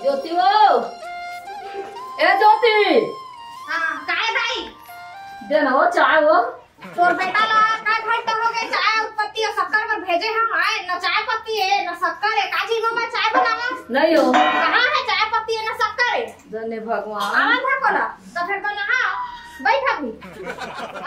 ज्योति वो ए ज्योति। हाँ काय भाई दे ना वो चाय वो। तोर बेटा ला काय घंटा हो गए चाय पत्ती और शक्कर पर भेजे हम आए न चाय पत्ती है न शक्कर है काजी मामा चाय बनावा नहीं हो कहाँ है चाय पत्ती है न शक्कर है धन्य भगवान आवा था कोला तो फिर बना बैठा भी।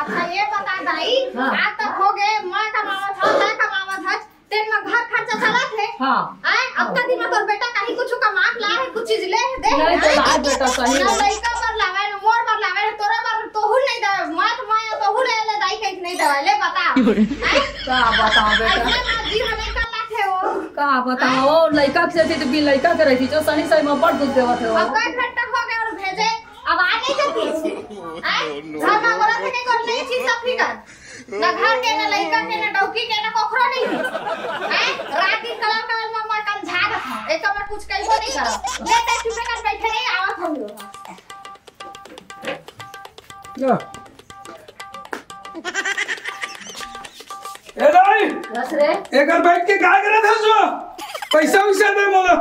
अच्छा ये बता दाई आज तक हो गए मैं कमावा था मैं कमावा था तेन में घर खर्चा चला थे। हाँ आए अब का दिन में तोर बेटा कहीं कुछ कमा ला है कुछ चीज ले दे नहीं तो लाए बेटा सही ना लइका पर लावे न मोर पर लावे न तोरा पर तोहू नहीं दे मत मैं तोहू ले दाई कहीं नहीं दे ले बता का बताओ बेटा जी हमें कर लाथे हो का बताओ लड़का से थी तो भी लड़का के रही थी जो सही सही में बड़ दूध देवत है। अब का घंटा हो गया और भेजे अब आ नहीं जाती घर में बोला थे कोई नहीं चीज सब फिकर ना घर के ना लइका के ना डौकी के ना कोखरो नहीं हैं रात दिन कलर में कल झाड़ था एक बार कुछ कहियो नहीं करो ले ते चुपे कर बैठे नहीं आवत हम लोग ए दाई बस रे एक बार बैठ के काय करे था सो पैसा वैसा दे मोला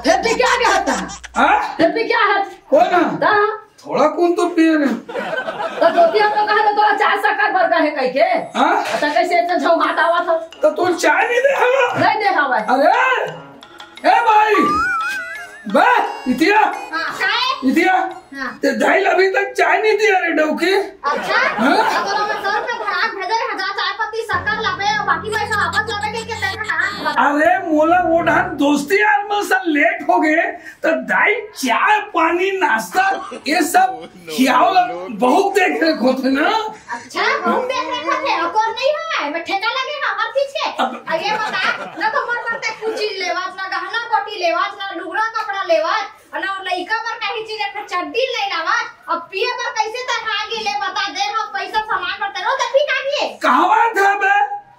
फिर भी क्या कहता हां फिर भी क्या है हो ना ता थोड़ा कौन तो पिए रे तो ज्योति हम लोग कहा तो तोरा चाय शक्कर भर का है कह के हां अच्छा कैसे इतना झोंघाट आवा था तो तू चाय नहीं दे हवा नहीं दे हवा अरे ए भाई बे इतिया हां काय इतिया हां ते दाई अभी तक चाय नहीं दिया रे डौकी। अच्छा हाँ? अगर मैं सर पे भड़ाक भेजे रे हजार चाय पत्ती शक्कर लावे और बाकी पैसा वापस लावे के पैसा कहां अरे मोला वो ढान दोस्ती यार में सब लेट हो गए तो दाई चाय पानी नाश्ता ये सब खियाओ बहुत देख रेख होते ना। अच्छा बहुत देख रहे थे और नहीं है मैं ठेका लगे ना हर चीज के अब ये बता ना तो मन करते कुछ चीज लेवाज ना गहना कोटी लेवाज ना लुगड़ा कपड़ा लेवाज ना लइका पर कहीं चीज एक चड्डी नहीं लावाज अब पिए पर कैसे तरह आगे ले बता दे हम पैसा सामान पर तेरो तभी काटिए कहावत है बे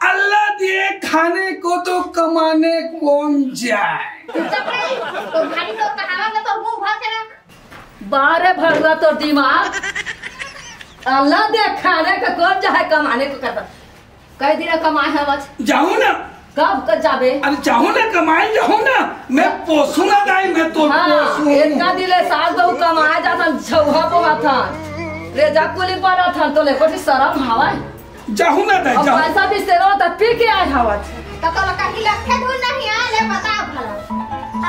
अल्लाह दिए खाने को तो कमाने कौन जाए। तो भाई तो कहावत में तो मुंह भर के ना बारे भरवा तो दिमाग अल्लाह दे खाने का कौन चाहे कमाने को करता कई दिन कमाए है बस जाऊँ ना कब कर जाबे अरे चाहूँ ना कमाए जाऊँ ना मैं पोसू ना दाई मैं तो पोसू इतना दिले सास बहू कमाए जाता झौहा पोहा था रेजा कुली बना था तो ले कोठी शरम हवा जाऊँ ना दाई अब जाऊँ पैसा भी तेरा तो पी के आए हवा तो कल कहीं लखे ढूंढ नहीं आ ले बता भला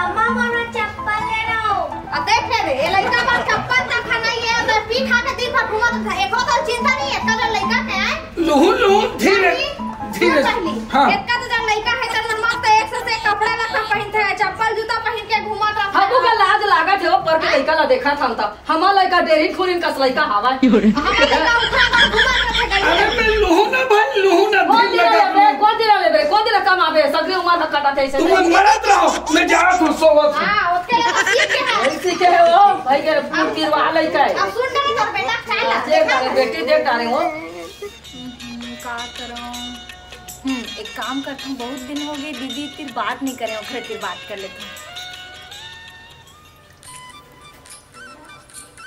अम्मा मोना चप्पल ले रहो अब देख ले रे लड़का पर चप्पल तक खाना ही है मैं पी खा के दिन भर घूमा तो एको तो चिंता नहीं है कल लड़का के आए लूँ धीरे धीरे हां एक का तो जब लड़का है तो मन मस्त एक से एक कपड़ा लत्ता पहनते है चप्पल जूता पहन के घूमत रहता हमको का लाज लागत है पर के लड़का ला देखा था त हमार लड़का डेरी खून कस लड़का हवा हमारे लड़का उठा कर घूमत रहता है अरे मैं लूँ ना भाई लूँ ना कौन दिन लेबे कौन दिन कमाबे सगरे उमर कटा थे ऐसे तुम मरत रहो मैं जा तू सोवत हां उसके लिए तो सीख के है सीखे है ओ भाई के किरवा लड़का है अब सुन ले कर बेटा चल देख डाले बेटी देख डाले वो का करूं एक काम करता हूँ बहुत दिन हो गए दीदी फिर बात नहीं करे ओखरे फिर बात कर लेते हैं।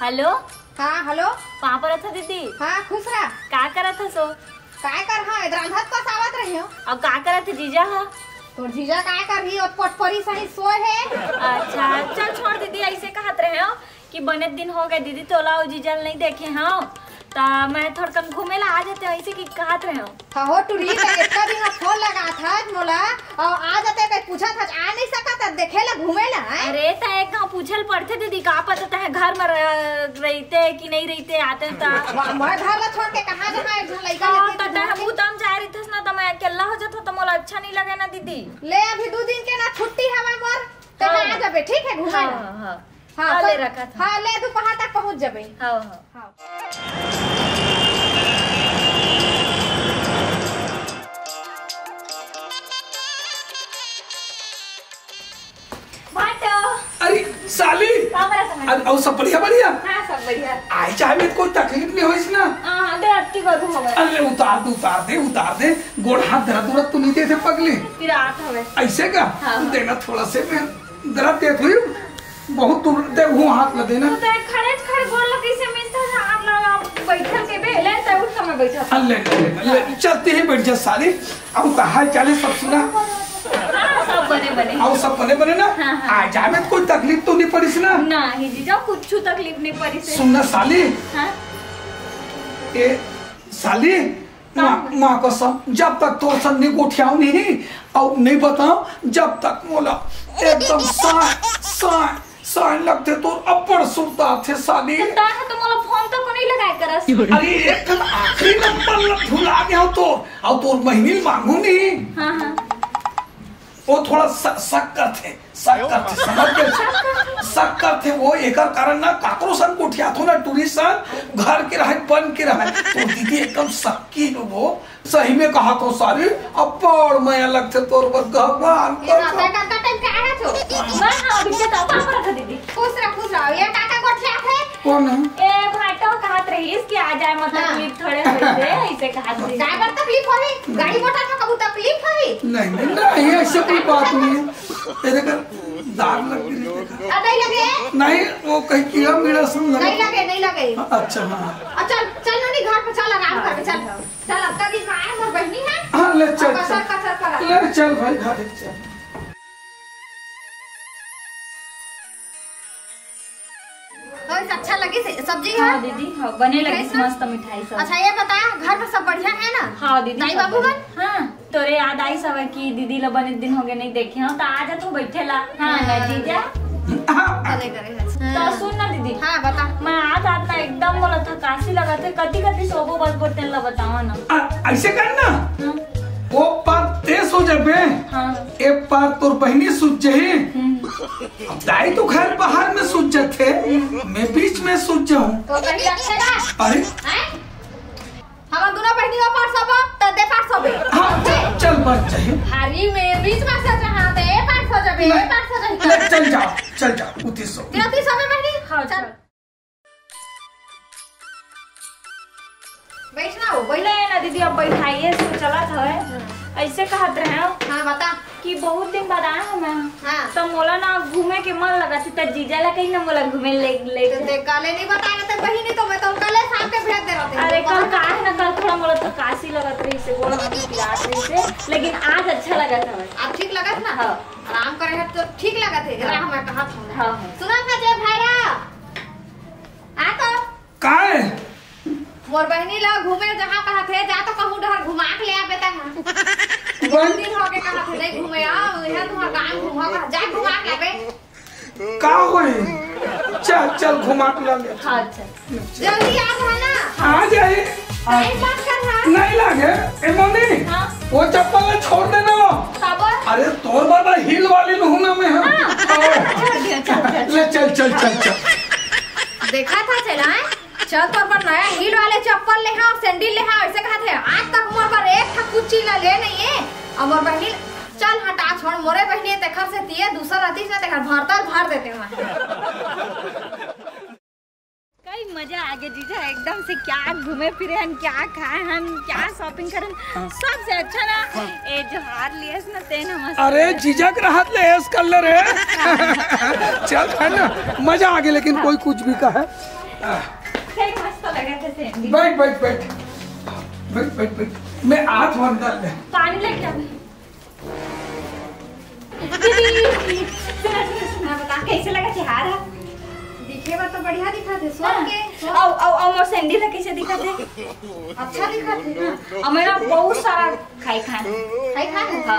हेलो हां हेलो कहाँ पर था दीदी हां खुश रह का करा था सो काय कर हां इधर अंधत पास आवत रही हो अब का करा था जीजा हा तो जीजा काय कर रही और पटपरी सही सोए है अच्छा चल छोड़ दीदी ऐसे कहत रहे हो कि बने दिन हो गए दीदी तोला और जीजा नहीं देखे हाँ ता मैं थोड़ा कम घूमे ला आ जाते ऐसे की कहत रहे हो हाँ हो टूरी तो इतना दिन फोन लगा था मोला और आ जाते कहीं पूछा था आ नहीं सका था देखे ला घूमे ला अरे ता एक गाँव पूछल पड़ते दीदी का पता था घर में रहते कि नहीं रहते आते ता मैं घर ला छोड़ के कहाँ जहाँ एक लड़का हम उतम जा रही थी ना तो मैं अकेला हो जाता तो मोला अच्छा नहीं लगे ना दीदी ले अभी 2 दिन के ना छुट्टी है मोर तो आ जाबे ठीक है घूमे हाँ ले रखा था हाँ ले दोपहर तक पहुँच जाबे हाँ हाँ अरे साली और सब बढ़िया बढ़िया हाँ सब बढ़िया आई चाहे में कोई तकलीफ नहीं होइस ना हाँ दे अट्टी को घूमो अरे उतार दे गोड़ हाथ दर्द तो नहीं थे पगली फिर आत हवे ऐसे का देना थोड़ा से मैं दर्द दे थोड़ी बहुत दूर दे वो हाथ में देना तो खड़े खड़े बोल लगे से मिलता था आप लोग बैठल के बेले तो उस समय बैठा अल्ले चलते ही बैठ जा साली अब कहा चले सब सुना हां सब बने बने आओ सब बने बने ना। हाँ, हाँ। आ जाए में कोई तकलीफ तो नहीं पड़ी सी ना? नहीं जीजा कुछ तकलीफ नहीं पड़ी से। सुनना साली, हाँ? ए साली, माँ कसम जब तक तो सन्नी को उठाओ नहीं और नहीं बताओ, जब तक मोला एकदम साए लगते तो अपर सुनता थे साली। तो मोला फोन तो को नहीं लगाए करस। अरे एक आखिरी नंबर भुला गया तो और तो महीने मांगू नहीं। हाँ हाँ वो थोड़ा शक करते समझ गए, शक करते वो एक कारण ना काकरो सन को उठिया थो ना टूरिस्ट घर के रहे बन के रहे तो दीदी एकदम शक्की वो सही में कहा तो सारी अपर मैं लगते तोर पर भगवान ये काका काका टाइम का आया छो। मैं हां बिचे तो पापा रख दीदी। खुश रहो ये काका गोठिया थे। कौन है? ए भाटो कहत रही इसके आ जाए मतलब तकलीफ थोड़े होते ऐसे कहत रही। काय बार तकलीफ होई? गाड़ी मोटर में कबू तकलीफ होई? नहीं ऐसे कोई बात नहीं है। तेरे का दाग लग गई। नहीं लगे? नहीं वो कहीं कीड़ा मीड़ा सब लगा। नहीं लगे। अच्छा हाँ चल ननी घर पे चल आराम कर चल अब का दिन आए मोर बहनी है। हाँ ले चल कसर ले चल भाई घर चल। अच्छा लगी सब्जी है? हाँ दीदी हाँ बने लगी मस्त मिठाई सब। अच्छा ये बता घर में सब बढ़िया है ना? हाँ दीदी दाई बाबू बन? हाँ तोरे याद आई सब कि दीदी ला बने दिन हो गए नहीं देखे हो तो आ जा तू बैठे ला। हाँ ना जीजा तो सुन ना दीदी। हाँ बता। मैं आज ना एकदम बोला था काशी लगा थे कति सोबो बस बोलते ला बताओ ना। ऐसे करना हाँ? वो पार तेज हो जाबे। हाँ एक पार तोर बहनी सूझ जाही, दाई तो घर बाहर में सूझ जाते, मैं बीच में सूझ जाऊं तो कहीं रखेगा? अरे हम दोनों बहनी का पार सब तो दे पार सब। हाँ चल बच जाही। हारी में बीच में से जहां ते ए पार हो जाबे ए पार हो जाही। चल जाओ उठी सो। तेरी सब बहनी हाँ चल बैठना हो बैठ। नहीं ना दीदी अब बैठाइए तो चला था ऐसे कहत रहे हो हाँ बता। कि बहुत दिन बाद आया हूँ मैं। हाँ तो मोला ना घूमे के मन लगा थी तो जीजा ला कहीं ना मोला घूमे ले तो देख काले नहीं बताएगा तो बहनी तो मैं तो कल शाम के भेज दे रहा था। अरे कल का है ना कल थोड़ा मोला तो काशी लगत रही से गोड़ हाथ पिरात रही से लेकिन आज अच्छा लगा था। अब ठीक लगा था ना? हाँ आराम करे है तो ठीक लगा थे। जरा हमें कहा था। हाँ सुना था जे भाईरा आ तो काहे मोर बहनी ला घूमे जहाँ कहा थे जा तो कहूँ डर घुमा के ले आबे ता बन दिन हो के कहा थे नहीं घूमे आओ यहां तुम्हार गांव घुमा का जा घुमा के आबे का होई। चल घुमा के ला ले। हाँ अच्छा जल्दी आ जाना। आ जाए टाइम पास कर रहा नहीं लागे ए मम्मी। हाँ वो चप्पल ले छोड़ देना वो। खबर अरे तोर बाबा हिल वाली लहूना में है। छोड़ दिया चल ले चल देखा था चला चल तोर पर नया हील वाले चप्पल ले हाँ सैंडल ले हाँ ऐसे कहा थे आज तक मोर पर एक था कुछ चीज ले नहीं है। और मोर बहनी चल हटा छोड़ मोरे बहनी तेखर से दिए दूसरा राती से तेखर भरतर भर देते हैं। कई मजा आ गया जीजा एकदम से क्या घूमे फिरे हम क्या खाए हम क्या शॉपिंग करें सबसे अच्छा ना ये जो हार लिए ना तेना मस्त। अरे जीजा के राहत ले ऐस कर ले रे। चल है ना मजा आ गया लेकिन कोई कुछ भी कहे। कई मस्त लगा थे सैंडल। बैठ मैं हाथ वन डाल ले। पानी लेके आ दीदी सुना बता कैसे लगा थे हार दिखे बार तो बढ़िया दिखा थे सोन के औ मोर सैंडल कैसे दिखा थे अच्छा दिखा थे। और मेरा बहुत सारा खाई हाँ अच्छा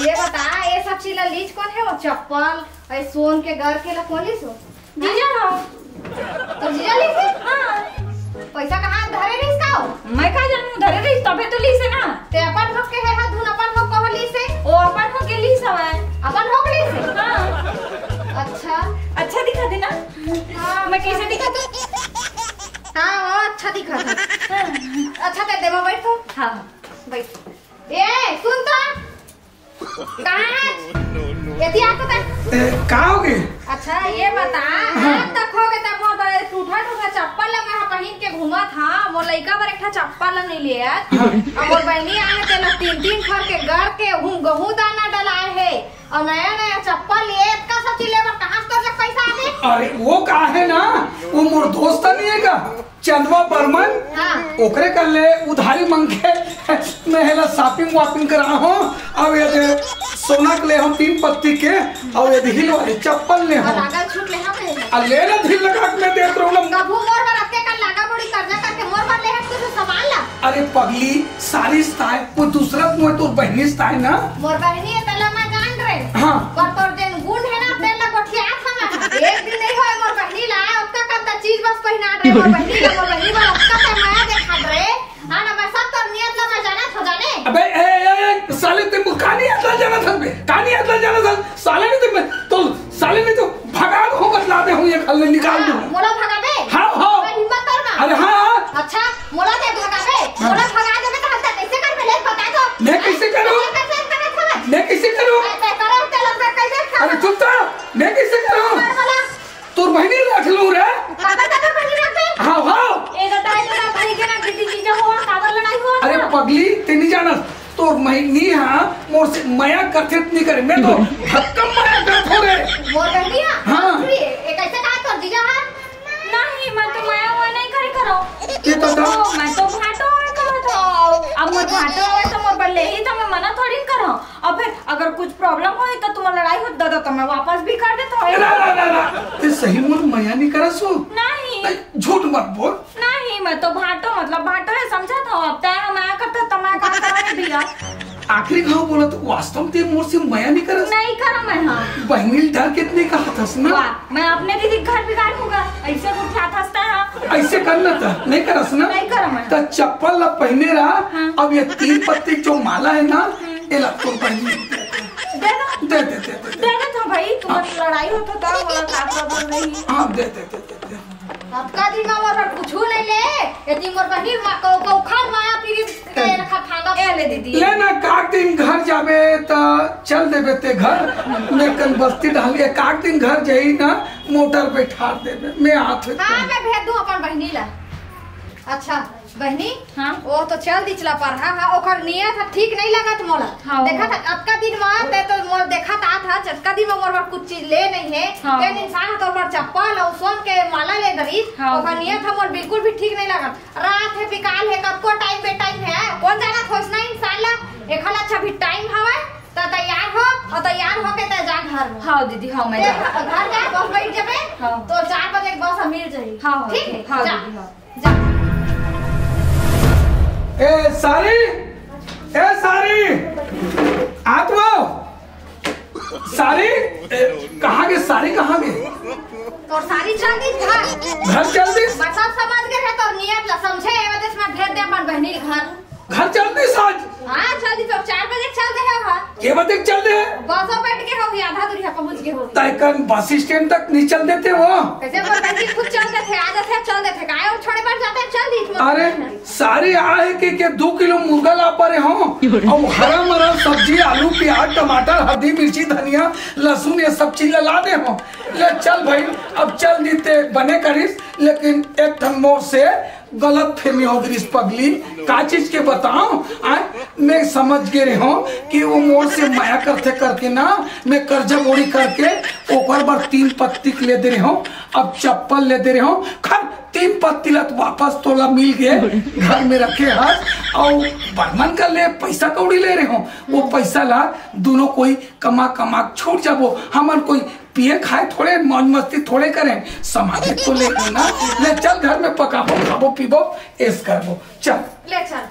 ये बता ये सब चीज ला लीज कौन है? वो चप्पल ऐ सोन के घर के ला कौन लीस हो? जीजा हो तो जीजा ली थी? हाँ पैसा कहाँ धरे रही इसका? मैं कहा जानू धरे रही तबे तो ली से ना ते अपन भग के है हाथ धुन अपन भग कहो ली से? ओ अपन हो के ली सब है अपन भग ली से? हाँ अच्छा अच्छा दिखा दे ना। हाँ मैं कैसे दिखा दे? हाँ वो अच्छा दिखा था। अच्छा ते देवा बैठ तो हाँ बैठ। ए सुन तो कहाँ है? यदि आता था का हो गए? अच्छा ये बता आज तक हो गए तब मोर बड़े टूटा चप्पल ला मैं पहन के घूमा था मोर लइका बर एक चप्पल नहीं लिया और मोर बहनी आने तेला 3 खर के घर के गहूं दाना डलाए है और नया चप्पल लिए का सब चीज लेबर कहां से तक पैसा आ गए? अरे वो का है ना वो मोर दोस्त नहीं है का चंदवा बर्मन। हाँ ओकरे कर ले उधारी मांग के मैं हेला शॉपिंग वापिंग करा हूँ। अब ये सोना के ले हम 3 पत्ती के और ये हिल वाले चप्पल ले हम लागल छूट ले हम आ ले ना ढील लगा के मैं देत रहूं कबू मोर पर रख के कल लागा बड़ी कर्जा करके मोर पर ले हट के सामान ला। अरे पगली सारी स्टाइल कोई दूसरा मुंह तो बहनी स्टाइल ना मोर बहनी है तला मैं जान रहे हां पर तोर दिन गुण है ना तेल गोठिया था एक दिन नहीं होए मोर बहनी ला उसका कब चीज बस पहना रे मोर बहनी वाला उसका पे माया देखा रे हां ना मैं सब तोर नियत ला मैं जाना था जाने। अबे ए साले तुम कहानी अतला जाना था बे कहानी अतला जाना था साले ने तो साले ने तो भगा हो बतला दे हूं ये खल निकाल दूं मोला भगा दे हां हां हिम्मत कर ना अरे हां अच्छा मोला दे भगा दे मोला भगा दे तो हल्का कैसे कर ले बता दो मैं कैसे करूं मैं कैसे करूं अरे चुप था मैं कैसे करूं तोर बहनी रख लूं रे हां हां अरे पगली तेनी जाना तोर महीनी हां मोर से माया करते नहीं करे मैं तो धक्का माया करत हो रे मोर बहनिया हां ये कैसे कहा कर दीजा हां नहीं मैं तो माया हुआ नहीं करे करो ये तो मैं तो भाटो करो तो अब मोर भाटो है तो मोर बल्ले ही तो मैं मना थोड़ी करो और फिर अगर कुछ प्रॉब्लम होई तो तुम लड़ाई हो दादा तो मैं वापस भी कर दे तो ना ते सही मोर माया नहीं करसो नहीं झूठ मत बोल नहीं मैं तो भाटो मतलब भाटो है समझा था अब तय मैं करता तो मैं काम करा दिया आखिरी घाव बोला तो वास्तव में ते मोर से माया नहीं करस नहीं करा मैं हां बहनी डर कितने का हथस ना मैं अपने दीदी घर बिगाड़ होगा ऐसे उठा थसता है ऐसे करना था नहीं करस ना नहीं करा मैं तो चप्पल ला पहने रहा अब ये 3 पत्ती जो माला है ना ये ला तो पहनी दे दे तो भाई तुम्हारी लड़ाई होता था बोला काफरा बोल रही हां दे आपका दिन में मोर कुछ नहीं ले यदि मोर बहनी को खान माया पीरी के रखा खाना ए ले दीदी ले ना काक दिन घर जाबे त चल देबे ते घर मैं कल बस्ती डालिए काक दिन घर जाई ना मोटर पे ठार देबे मैं हाथ हां मैं भेज दूं अपन बहनी ला। अच्छा बहनी हाँ वो तो चल दिचला पर हां ओकर नियत ठीक नहीं लगत मोला देखा था अब का दिन में ते तो मोर देखा था चटका दिन में मोर कुछ चीज ले नहीं है ते इंसान तो मोर चप्पल और सोन के माला ले दरी ओकर नियत मोर बिल्कुल भी ठीक नहीं लगत रात है बिकाल है कब को टाइम पे टाइम है कौन जाना खोजना इंसान ला एकला अच्छा भी टाइम हवे तो तैयार हो और तैयार होके ते जा घर में हां दीदी हां मैं घर जा बस बैठ जाबे तो 4 बजे बस मिल जाई हां ठीक है हां दीदी हां जा ए सारी आत्मा सारी कहाँ गए सारी कहाँ गए तो सारी चल दी घर चल दी मैं सब समझ गए है तो नियत ला समझे ए वजह से मैं भेज दे अपन बहनी के घर चल दी साज हां चल दी तो 4 बजे चल दे है के बजे चल दे बसों बैठ के हो आधा दूरी पहुंच गए हो तयकन बस स्टैंड तक नहीं चल देते वो कैसे पर बहनी खुद चलते थे आ जाते चल देते काय और छोड़े पर जाते चल दी अरे सारे आए के 2 किलो मुर्गा ला परे हो और हरा मरा सब्जी आलू प्याज टमाटर हल्दी मिर्ची धनिया लहसुन ये सब चीज ला दे हो ले चल भाई अब चल दीते बने करिस लेकिन एक ठन मोर से गलत फहमी हो गई इस पगली का चीज के बताऊं मैं समझ गए रहे हूँ कि वो मोर से माया करते करके ना मैं कर्जा मोड़ी करके ओकर बार 3 पत्ती ले दे रहे हूँ अब चप्पल ले दे रहे हूँ खर 3 पत्ती लत वापस तोला मिल गए घर में रखे हाथ और बर्मन का ले पैसा कौड़ी ले रहे हूँ वो पैसा ला दोनों कोई कमा छूट जाबो हमन कोई पिए खाए थोड़े मौज मस्ती थोड़े करें समाधि तो ले ना ले चल घर में पकाबो खाबो पीबो ऐस करबो चल ले चल